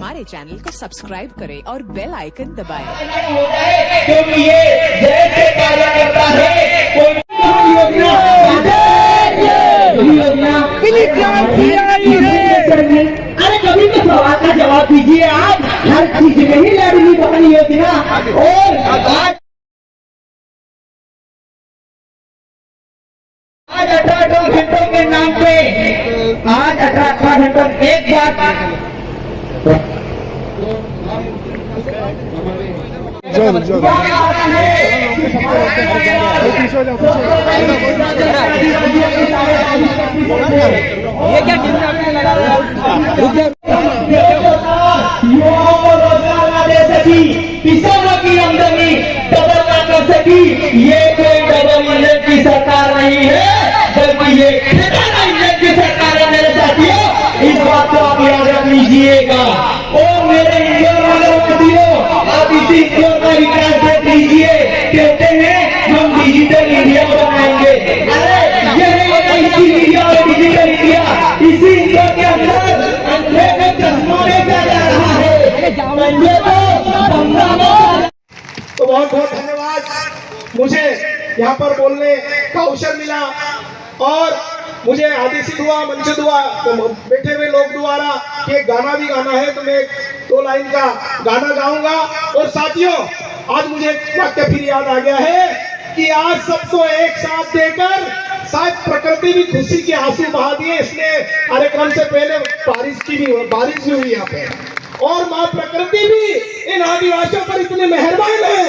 हमारे चैनल को सब्सक्राइब करें और बेल आइकन दबाएं। क्योंकि ये जैसे कार्य करता है कोई अरे कभी तो सवाल का जवाब दीजिए आप। हर चीज में ही लड़नी बहनी होती ना। और आज 18 घंटों के नाम पे आज 18 घंटों एक बात ये क्या युवाओं को रोजगार न दे सकी, किसानों की आमदनी डबल न कर सकी, ये कोई डबल इंजन की सरकार नहीं है, बल्कि ये ठिकाना इंजन की सरकार है। मेरे साथियों, इस बात को आप याद रख लीजिएगा। और मेरे इंडियन वालों आप इसी इंडिया का विकास देख लीजिए। कहते हैं हम डिजिटल इंडिया बनाएंगे। अरे ये इसी इंडिया और डिजिटल इंडिया इसी इंडिया के अंदर अंधे में चश्मा लेकर जा रहा है। तो बहुत बहुत धन्यवाद। मुझे यहाँ पर बोलने का अवसर मिला और मुझे आदेशित हुआ, मंचित हुआ, तो बैठे हुए लोग द्वारा कि एक गाना भी गाना है, तो मैं 2 लाइन का गाना गाऊंगा। और साथियों, आज मुझे एक वाक्य फिर याद आ गया है कि आज सबको एक साथ देकर शायद प्रकृति भी खुशी के आंसू बहा दिए। इसलिए कार्यक्रम से पहले बारिश भी हुई यहाँ पे, और माँ प्रकृति भी इन आदिवासियों पर इतने मेहरबान है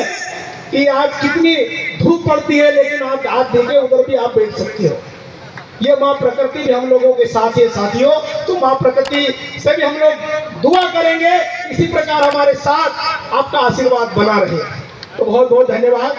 कि आज कितनी धूप पड़ती है, लेकिन आज देखे उधर भी आप बैठ सकती हो। ये माँ प्रकृति भी हम लोगों के साथ है साथियों। तो माँ प्रकृति से भी हम लोग दुआ करेंगे, इसी प्रकार हमारे साथ आपका आशीर्वाद बना रहे। तो बहुत बहुत धन्यवाद।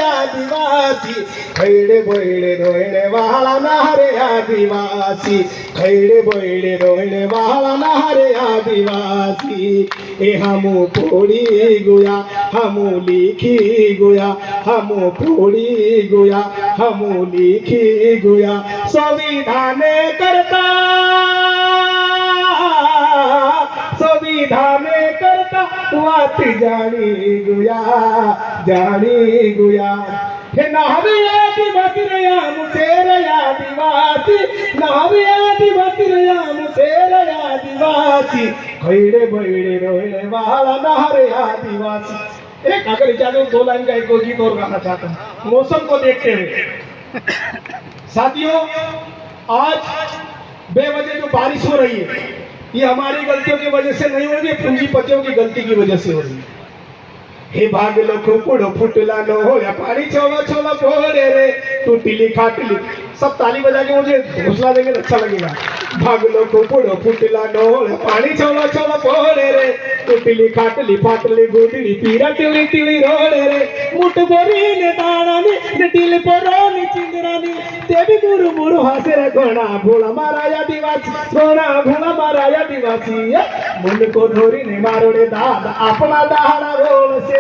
आदिवासी खैड़े बोइड़े रोने वाला नहरे आदिवासी, खैड़े बोइड़े रोने वाला नहरे आदिवासी। ए हमू पोड़ी गुया हमू लिखी गुया, हमू पोड़ी गुया हमू लिखी गुया, संविधान करता संविधान करता बात जानी गुया हे नावे आदिवासी रया मुसेर आदिवासी, नावे आदिवासी रया मुसेर आदिवासी, खैड़े बैड़े रोने वाला नहरे आदिवासी। एक अगर इजाजत 2 लाइन का एक गीत और गाना चाहता हूँ मौसम को देखते हुए। साथियों, आज बेवजह जो बारिश हो रही है, ये हमारी गलतियों की वजह से नहीं हो रही है, पूंजीपतियों की गलती की वजह से हो रही है। हे भाग लो खुपुड़ो फुटला नो हो या पानी छोला छोला फोड़े रे टूटिली खाटली। सब ताली बजा के मुझे हौसला देंगे तो अच्छा लगेगा। भाग लो खुपुड़ो फुटला नो हो या पानी छोला छोला फोड़े रे टूटिली खाटली फाटली गुदड़ी पीरा टिली टिली रोड़े रे मुठ बोरी ने दाणानी ने टिली पोरोनी चिंदरानी देवी मुरु मुरु हासे रे गोना भोला माराया दिवासी, गोना भोला माराया दिवासी। मुन को धोरी ने मारोड़े दाद अपना दहाड़ा रोल से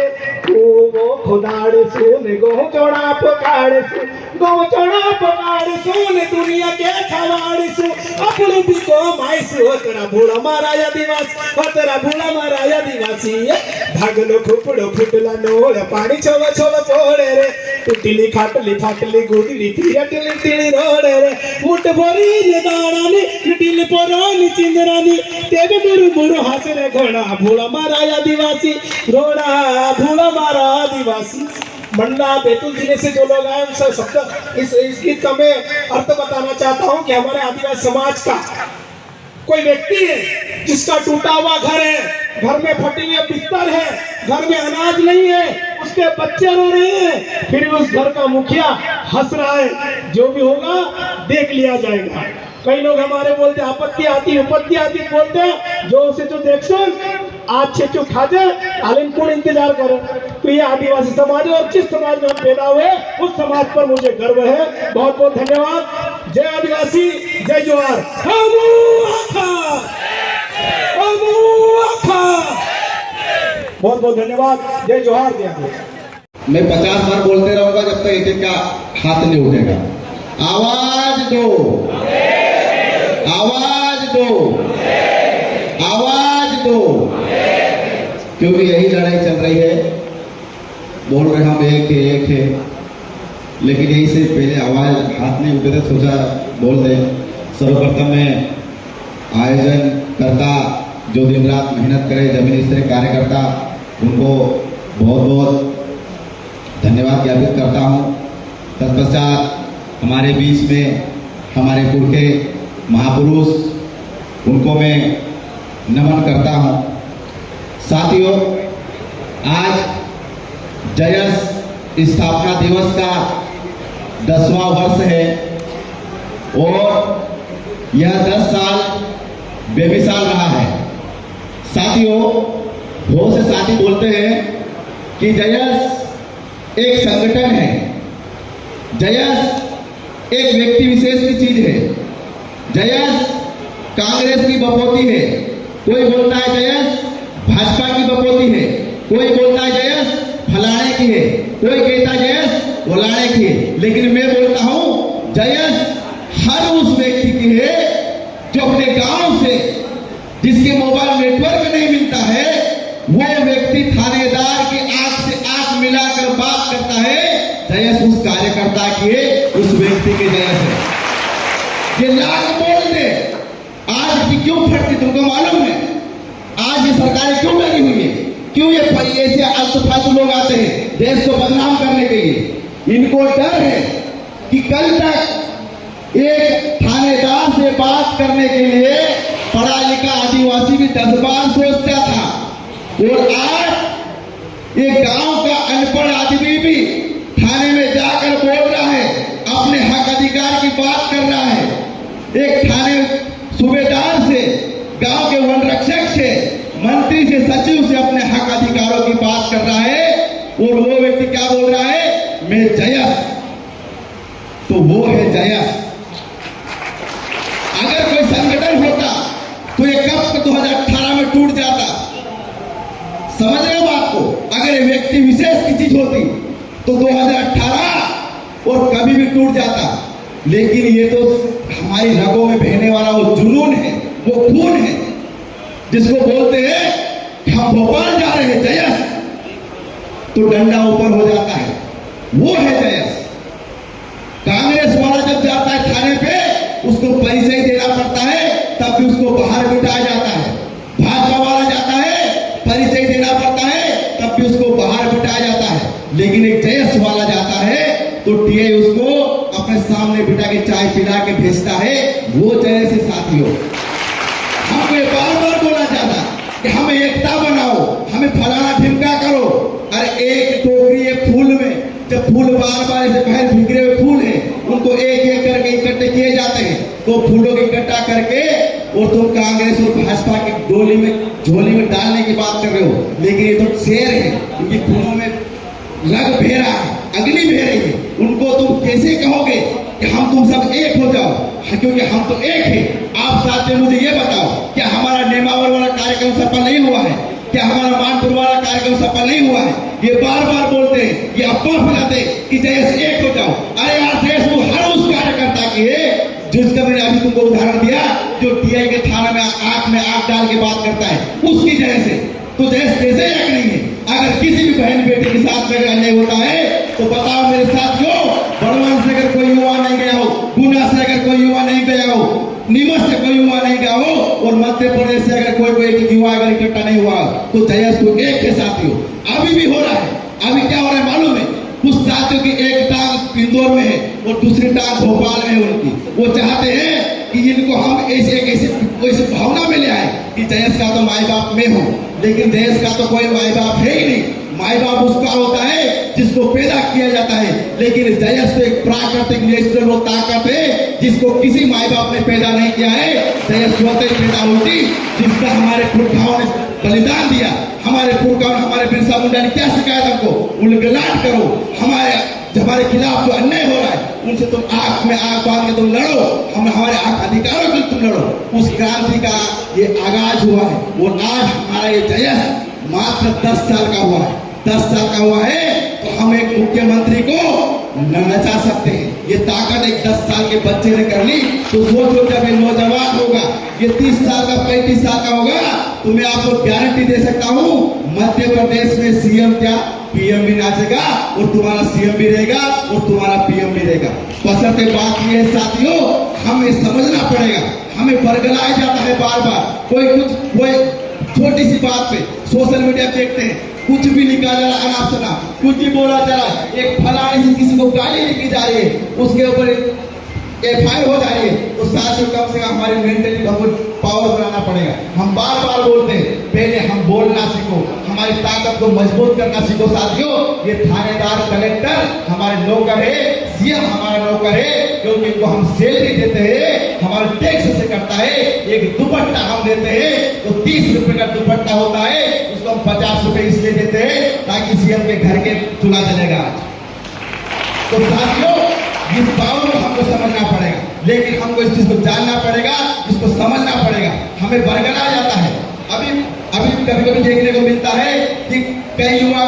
वो खुदाड़े सुने गो चोड़ा पकाड़े सु, गो चोड़ा पकाड़े सुने दुनिया के खवाड़े सु, अपने भी को माई सु तेरा भोला माराया दिवासी, तेरा भोला माराया दिवासी। भागलो खुपड़ो फुटला नोल पानी छोला छोला पोड़े रे टूटिली खाटली फाटली गुदड़ी पीरा टिली टिली रोड़े रे मुठ बोरी ने दाणानी टिली पोरोनी चिंदरानी तेरे मुरु मुरु हासे रे घोड़ा भोला माराया दिवासी, घोड़ा भोला मारा आदिवासी। मंडला बैतूल जिले से जो लोग आए उनसे शब्द इस गीत का मैं अर्थ बताना चाहता हूँ कि हमारे आदिवासी समाज का कोई व्यक्ति है जिसका टूटा हुआ घर है, घर में फटी हुई बिस्तर है, घर में अनाज नहीं है, उसके बच्चे रो रहे हैं, फिर उस घर का मुखिया हंस रहा है। जो भी होगा देख लिया जाएगा। कई लोग हमारे बोलते आपत्ति आती विपत्ति आती बोलते हैं, जो उसे जो देख सुन आज छे चो खा जाए आलिम कौन इंतजार करो। तो ये आदिवासी समाज है और जिस समाज में हम पैदा हुए उस समाज पर मुझे गर्व है। बहुत बहुत धन्यवाद। जय आदिवासी, जय जोहार। बहुत बहुत धन्यवाद। जय जोहार, जय आदिवासी। मैं 50 बार बोलते रहूंगा जब तक एक एक का हाथ नहीं उठेगा। आवाज दो, आवाज दो, आवाज दो, क्योंकि यही लड़ाई चल रही है। बोल रहे हम एक है, लेकिन यही से पहले आवाज हाथ नहीं उठे थे, सोचा बोल दे। सर्वप्रथम मैं आयोजन करता जो दिन रात मेहनत करे जमीन स्तर कार्यकर्ता, उनको बहुत बहुत धन्यवाद ज्ञापित करता हूँ। तत्पश्चात हमारे बीच में हमारे पुरखे महापुरुष, उनको मैं नमन करता हूँ। साथियों, आज जयस स्थापना दिवस का 10वां वर्ष है और यह 10 साल बेमिसाल रहा है। साथियों, बहुत से साथी बोलते हैं कि जयस एक संगठन है, जयस एक व्यक्ति विशेष की चीज है, जयस कांग्रेस की बपौती है। कोई बोलता है जयस भाजपा की बपौती है, कोई बोलता है जयस फलाने की है, कोई कहता है जयस फलाने की है। लेकिन मैं बोलता हूं जयस हर उस व्यक्ति की है जो अपने गांव से, जिसके मोबाइल नेटवर्क नहीं मिलता है, वो व्यक्ति थानेदार की आंख से आंख मिलाकर बात करता है। जयस उस कार्यकर्ता की है, उस व्यक्ति के जयस है। ये लाख बोल दे, आज की क्यों फटती तुमको मालूम है? आज ये सरकारें क्यों लगी हुई है? क्यों ये ऐसे अल्पफालतू लोग आते हैं देश को बदनाम करने के लिए? इनको डर है कि कल तक एक थानेदार से बात करने के लिए पढ़ा लिखा आदिवासी भी 10 बार सोचता था, और आज एक गांव का अनपढ़ आदमी भी थाने में जाकर बोल रहा है, अपने हक अधिकार की बात कर रहा है। एक थाने सूबेदार से, गांव के वन रक्षक से, मंत्री से, सचिव से अपने हक अधिकारों की बात कर रहा है, और वो व्यक्ति क्या बोल रहा है? मैं जयस। तो वो है जयस। अगर कोई संगठन होता तो ये कब 2018 में टूट जाता। समझ रहे हो बात को? अगर ये व्यक्ति विशेष की चीज होती तो 2018 और कभी भी टूट जाता। लेकिन ये तो हमारी रगों में बहने वाला वो जुनून है, वो खून है, जिसको बोलते हैं हम भोपाल जा रहे हैं जयस, तो डंडा ऊपर हो जाता है, वो है जयस। कांग्रेस वाला जब जाता है थाने पे, उसको परिचय देना पड़ता है, तब भी उसको बाहर बिठाया जाता है। भाजपा वाला जाता है, परिचय देना पड़ता है, तब भी उसको बाहर बिठाया जाता है। लेकिन एक जयस वाला जाता है तो टीआई उसको अपने सामने बिठा के चाय पिला के भेजता है, वो जयस है। साथियों, हमको ये बार बार बोला जाता कि हमें एकता बनाओ, हमें फलाना ढिमका करो। अरे एक टोकरी एक फूल में, जब फूल बार बार ऐसे बाहर बिखरे हुए फूल है, उनको एक एक करके इकट्ठे किए जाते हैं, तो फूलों को इकट्ठा करके और तुम कांग्रेस और भाजपा की डोली में, झोली में डालने की बात कर रहे हो। लेकिन ये तो शेर है, उनकी फूलों में लग भेरा है, अग्नि बह रही है। उनको तुम कैसे कहोगे कि हम तुम सब एक हो जाओ? क्योंकि हम तो एक है। आप साथ में मुझे ये बताओ, क्या हमारा नेमावर वाला कार्यक्रम सफल नहीं हुआ है? क्या हमारा मानपुर वाला कार्यक्रम सफल नहीं हुआ है? ये बार बार बोलते हैं, ये अफवाह फैलाते कि जैसे एक हो जाओ। अरे यार, देश को हर उस कार्यकर्ता की है जिसका मैंने अभी तुमको उदाहरण दिया, जो टीआई के थाना में आंख डाल के बात करता है, उसकी जैसे। तो जैसे कैसे एक नहीं है? अगर किसी भी बहन बेटी के साथ में अन्याय होता है तो बताओ मेरे साथियों, बड़वान से अगर कोई युवा नहीं गया हो, गुना से अगर कोई युवा नहीं गया हो, नीमच से कोई युवा नहीं गया हो, और मध्य प्रदेश से अगर कोई एक युवा अगर इकट्ठा नहीं हुआ, तो जयस को एक के साथियों अभी भी हो रहा है। अभी क्या हो रहा है मालूम है? कुछ साथियों की एक टांग इंदौर में है और दूसरी टांग भोपाल में है उनकी। वो चाहते हैं कि इनको हम ऐसे भावना में ले आए कि जयस का तो माई बाप में हो, लेकिन जयस का तो कोई माई बाप है ही नहीं। माई बाप उसका होता है जिसको पैदा किया जाता है, लेकिन जयस तो एक प्राकृतिक नेचुरल वो ताकत है जिसको किसी माई बाप ने पैदा नहीं किया है। जयस स्वतः पैदा होती, जिसका हमारे पुरखाओं ने बलिदान दिया। हमारे पुरखाओं, हमारे बिरसा मुंडा ने क्या सिखाया हमको? उलगलाट करो, हमारे खिलाफ जो अन्याय हो रहा है उनसे तुम आंख में आंख बांध के तुम लड़ो, हमारे हक अधिकारों के लिए तुम लड़ो। उस क्रांति का ये आगाज हुआ है, और आज हमारा ये जयस मात्र 10 साल का हुआ है। 10 साल का हुआ है तो हम एक मुख्यमंत्री को न नचा सकते हैं। ये ताकत एक 10 साल के बच्चे ने कर ली, तो सोचो जब ये नौजवान होगा, ये 30 साल का 35 साल का होगा, तो मैं आपको गारंटी दे सकता हूँ मध्य प्रदेश में सीएम क्या पीएम भी नाचेगा, और तुम्हारा सीएम भी रहेगा और तुम्हारा पीएम भी रहेगा। बशर्ते बात ये है साथियों, हमें समझना पड़ेगा, हमें बरगलाया जाता है बार बार, कोई छोटी सी बात पे सोशल मीडिया देखते हैं, कुछ भी निकाला अनाप शनाप, कुछ भी बोला जा रहा है, एक फलाने से किसी को गाली लिखी जा रही है, उसके ऊपर FIR हो जा रही है, तो साथियों कम से कम हमारे मेंटली पावर बनाना पड़ेगा। हम बार बार बोलते हैं, पहले हम बोलना सीखो, हमारी ताकत को मजबूत करना सीखो साथियों। ये थानेदार कलेक्टर हमारे नौकर है, सीएम हमारा नौकर है, क्योंकि इनको हम सैलरी देते हैं, हमारे टैक्स से करता है। एक दुपट्टा हम देते हैं तो 30 रुपए का दुपट्टा होता है, उसको हम 50 रुपए इसलिए देते हैं ताकि सीएम के घर के चूल्हा जलेगा। तो साथियों इस पावर को हमको समझना पड़ेगा, लेकिन हमको इस चीज को जानना पड़ेगा, इसको समझना पड़ेगा। हमें बरगलाया जाता है, अभी कभी कभी देखने को मिलता है कि कई युवा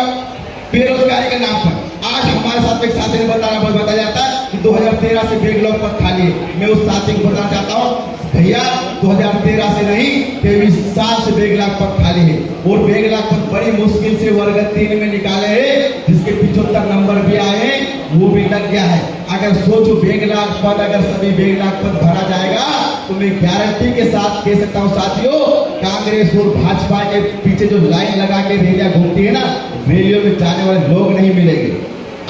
बेरोजगारी के नाम पर, आज हमारे साथ एक साथी ने बताया जाता है कि 2013 से बैकलॉग पद खाली है। मैं उस साथी को बताना चाहता हूँ भैया 2013 से नहीं 23 साल से बैकलॉग पद खाली है, और बैकलॉग पद बड़ी मुश्किल से वर्ग 3 में निकाले हैं, जिसके 75 नंबर भी आए हैं, वो भी लग गया है। अगर सोचो बैकलॉग पद, अगर सभी बैकलॉग पद भरा जाएगा तो मैं गारंटी के साथ कह सकता हूँ साथियों, कांग्रेस और भाजपा के पीछे जो लाइन लगा के रैलियां घूमती है ना, रैलियों में जाने वाले लोग नहीं मिलेंगे।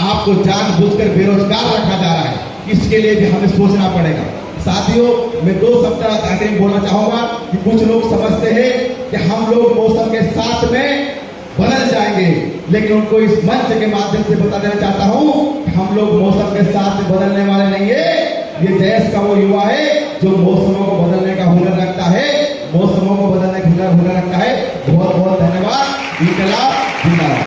आपको जानबूझकर बेरोजगार रखा जा रहा है, इसके लिए भी हमें सोचना पड़ेगा। साथियों मैं 2 सप्ताह आखिर में बोलना चाहूंगा कि कुछ लोग समझते हैं कि हम लोग मौसम के साथ में बदल जाएंगे, लेकिन उनको इस मंच के माध्यम से बता देना चाहता हूं कि हम लोग मौसम के साथ बदलने वाले नहीं है। ये देश का वो युवा है जो मौसमों को बदलने का हुनर रखता है, मौसमों